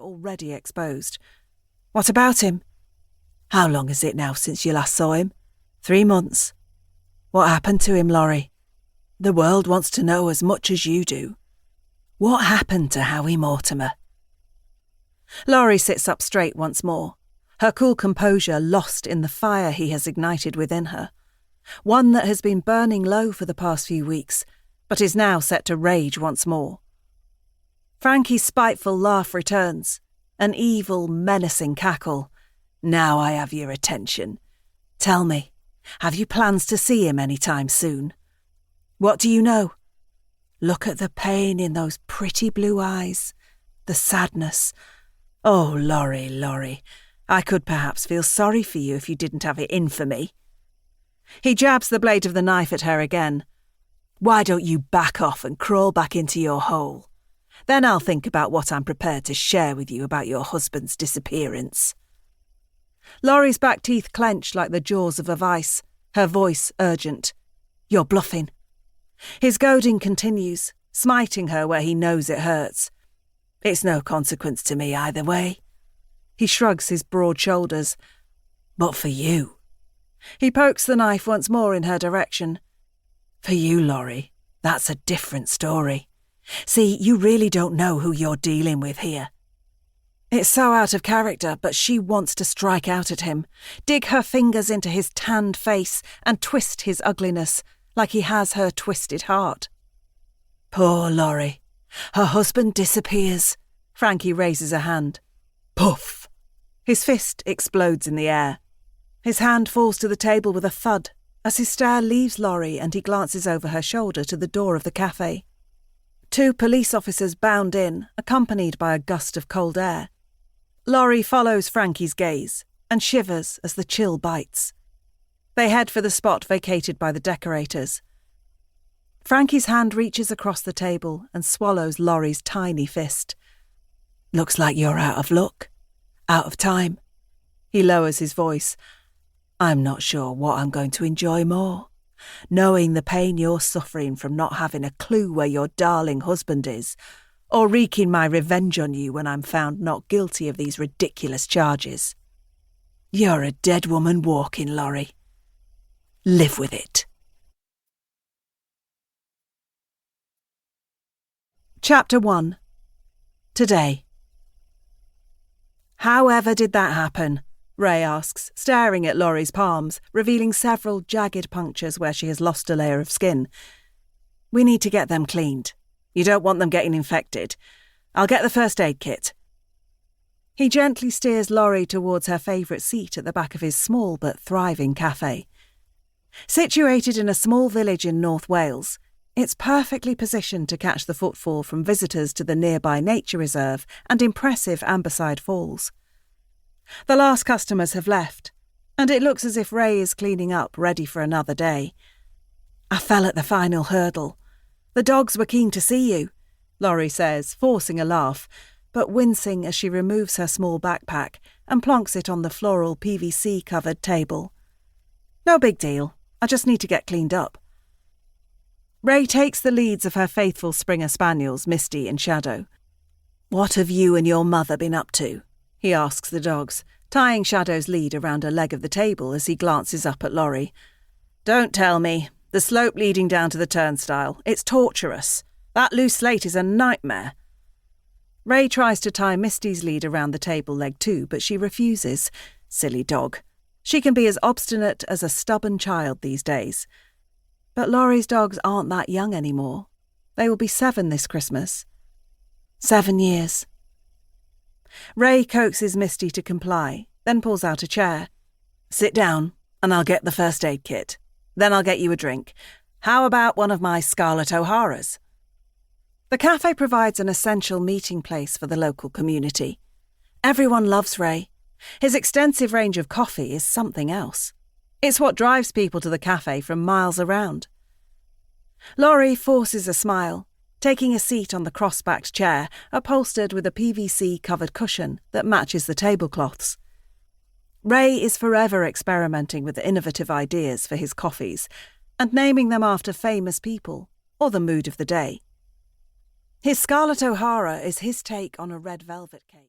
already exposed. "What about him?" "How long is it now since you last saw him?" 3 months. "What happened to him, Laurie?" "The world wants to know as much as you do." "What happened to Howie Mortimer?" Laurie sits up straight once more, her cool composure lost in the fire he has ignited within her, one that has been burning low for the past few weeks, but is now set to rage once more. Frankie's spiteful laugh returns, an evil, menacing cackle. "Now I have your attention. Tell me, have you plans to see him any time soon?" "What do you know?" "Look at the pain in those pretty blue eyes, the sadness. Oh, Laurie, I could perhaps feel sorry for you if you didn't have it in for me." He jabs the blade of the knife at her again. "Why don't you back off and crawl back into your hole? Then I'll think about what I'm prepared to share with you about your husband's disappearance." Laurie's back teeth clench like the jaws of a vice, her voice urgent. "You're bluffing." His goading continues, smiting her where he knows it hurts. "It's no consequence to me either way." He shrugs his broad shoulders. "But for you." He pokes the knife once more in her direction. "For you, Laurie, that's a different story. See, you really don't know who you're dealing with here." It's so out of character, but she wants to strike out at him, dig her fingers into his tanned face and twist his ugliness, like he has her twisted heart. "Poor Laurie. Her husband disappears." Frankie raises a hand. Puff! His fist explodes in the air. His hand falls to the table with a thud as his stare leaves Laurie and he glances over her shoulder to the door of the cafe. 2 police officers bound in, accompanied by a gust of cold air. Laurie follows Frankie's gaze and shivers as the chill bites. They head for the spot vacated by the decorators. Frankie's hand reaches across the table and swallows Laurie's tiny fist. "Looks like you're out of luck. Out of time." He lowers his voice. "I'm not sure what I'm going to enjoy more. Knowing the pain you're suffering from not having a clue where your darling husband is, or wreaking my revenge on you when I'm found not guilty of these ridiculous charges. You're a dead woman walking, Laurie. Live with it." Chapter 1. Today. "However did that happen?" Ray asks, staring at Laurie's palms, revealing several jagged punctures where she has lost a layer of skin. "We need to get them cleaned. You don't want them getting infected. I'll get the first aid kit." He gently steers Laurie towards her favourite seat at the back of his small but thriving cafe. Situated in a small village in North Wales, it's perfectly positioned to catch the footfall from visitors to the nearby nature reserve and impressive Amberside Falls. The last customers have left, and it looks as if Ray is cleaning up, ready for another day. "I fell at the final hurdle. The dogs were keen to see you," Laurie says, forcing a laugh, but wincing as she removes her small backpack and plonks it on the floral PVC-covered table. "No big deal. I just need to get cleaned up." Ray takes the leads of her faithful Springer Spaniels, Misty and Shadow. "What have you and your mother been up to?" he asks the dogs, tying Shadow's lead around a leg of the table as he glances up at Laurie. "Don't tell me. The slope leading down to the turnstile. It's torturous. That loose slate is a nightmare." Ray tries to tie Misty's lead around the table leg too, but she refuses. Silly dog. She can be as obstinate as a stubborn child these days. But Laurie's dogs aren't that young anymore. They will be 7 this Christmas. 7 years. Ray coaxes Misty to comply, then pulls out a chair. "Sit down, and I'll get the first aid kit. Then I'll get you a drink. How about one of my Scarlet O'Haras?" The cafe provides an essential meeting place for the local community. Everyone loves Ray. His extensive range of coffee is something else. It's what drives people to the cafe from miles around. Laurie forces a smile, taking a seat on the cross-backed chair, upholstered with a PVC-covered cushion that matches the tablecloths. Ray is forever experimenting with innovative ideas for his coffees and naming them after famous people or the mood of the day. His Scarlet O'Hara is his take on a red velvet cake.